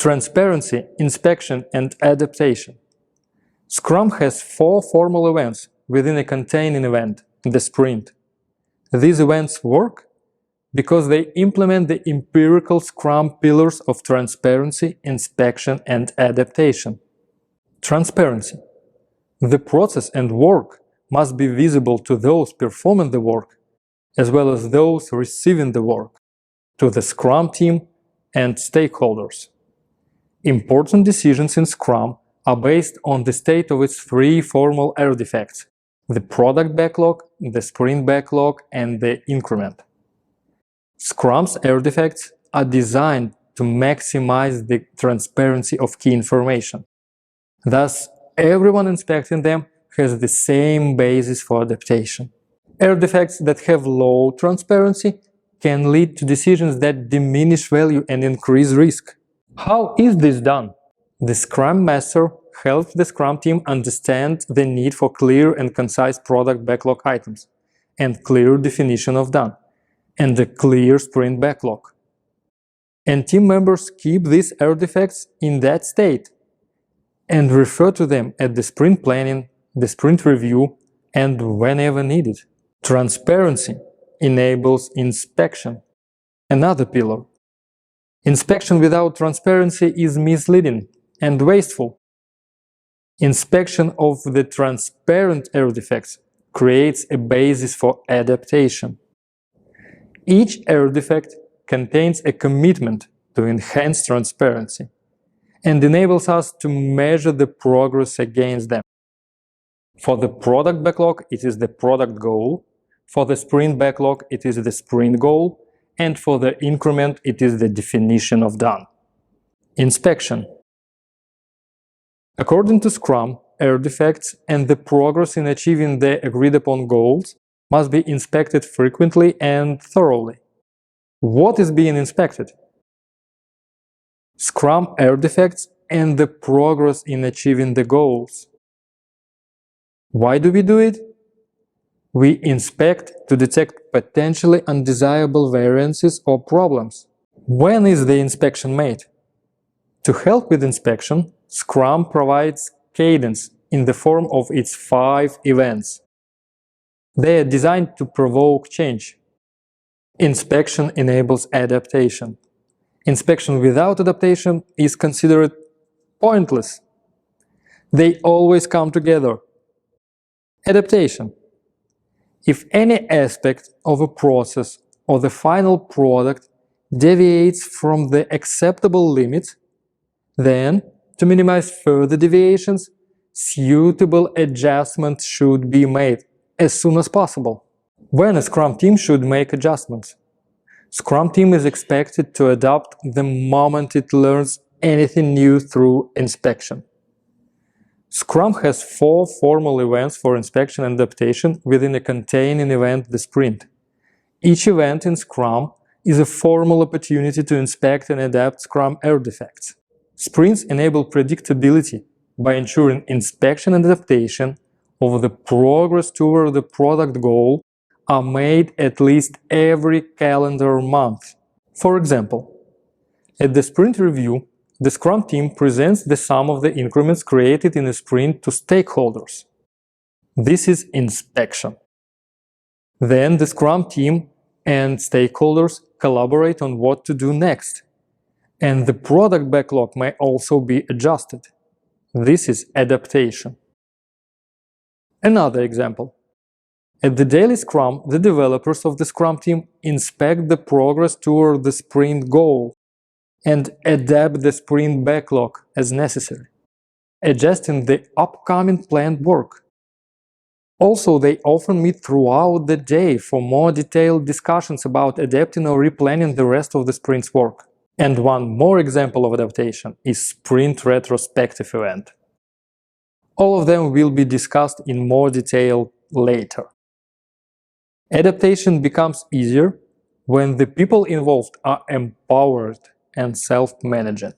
Transparency, inspection, and adaptation. Scrum has 4 formal events within a containing event, the sprint. These events work because they implement the empirical Scrum pillars of transparency, inspection, and adaptation. Transparency. The process and work must be visible to those performing the work, as well as those receiving the work, to the Scrum team and stakeholders. Important decisions in Scrum are based on the state of its 3 formal artifacts: the Product Backlog, the Sprint Backlog, and the increment. Scrum's artifacts are designed to maximize the transparency of key information. Thus, everyone inspecting them has the same basis for adaptation. Artifacts that have low transparency can lead to decisions that diminish value and increase risk. How is this done? The Scrum Master helps the Scrum team understand the need for clear and concise product backlog items, and clear definition of done, and a clear sprint backlog. And team members keep these artifacts in that state and refer to them at the sprint planning, the sprint review, and whenever needed. Transparency enables inspection, another pillar. Inspection without transparency is misleading and wasteful. Inspection of the transparent artifacts creates a basis for adaptation. Each artifact contains a commitment to enhance transparency and enables us to measure the progress against them. For the product backlog, it is the product goal. For the sprint backlog, it is the sprint goal. And for the increment, it is the definition of done. Inspection. According to Scrum, artifacts and the progress in achieving the agreed-upon goals must be inspected frequently and thoroughly. What is being inspected? Scrum artifacts and the progress in achieving the goals. Why do we do it? We inspect to detect potentially undesirable variances or problems. When is the inspection made? To help with inspection, Scrum provides cadence in the form of its 5 events. They are designed to provoke change. Inspection enables adaptation. Inspection without adaptation is considered pointless. They always come together. Adaptation. If any aspect of a process or the final product deviates from the acceptable limit, then, to minimize further deviations, suitable adjustments should be made as soon as possible. When a Scrum team should make adjustments? Scrum team is expected to adapt the moment it learns anything new through inspection. Scrum has 4 formal events for inspection and adaptation within a containing event, the sprint. Each event in Scrum is a formal opportunity to inspect and adapt Scrum artifacts. Sprints enable predictability by ensuring inspection and adaptation of the progress toward the product goal are made at least every calendar month. For example, at the sprint review, the Scrum team presents the sum of the increments created in a sprint to stakeholders. This is inspection. Then the Scrum team and stakeholders collaborate on what to do next. And the product backlog may also be adjusted. This is adaptation. Another example. At the daily Scrum, the developers of the Scrum team inspect the progress toward the sprint goal and adapt the sprint backlog as necessary, adjusting the upcoming planned work. Also, they often meet throughout the day for more detailed discussions about adapting or replanning the rest of the sprint's work. And one more example of adaptation is Sprint Retrospective event. All of them will be discussed in more detail later. Adaptation becomes easier when the people involved are empowered and self-managed.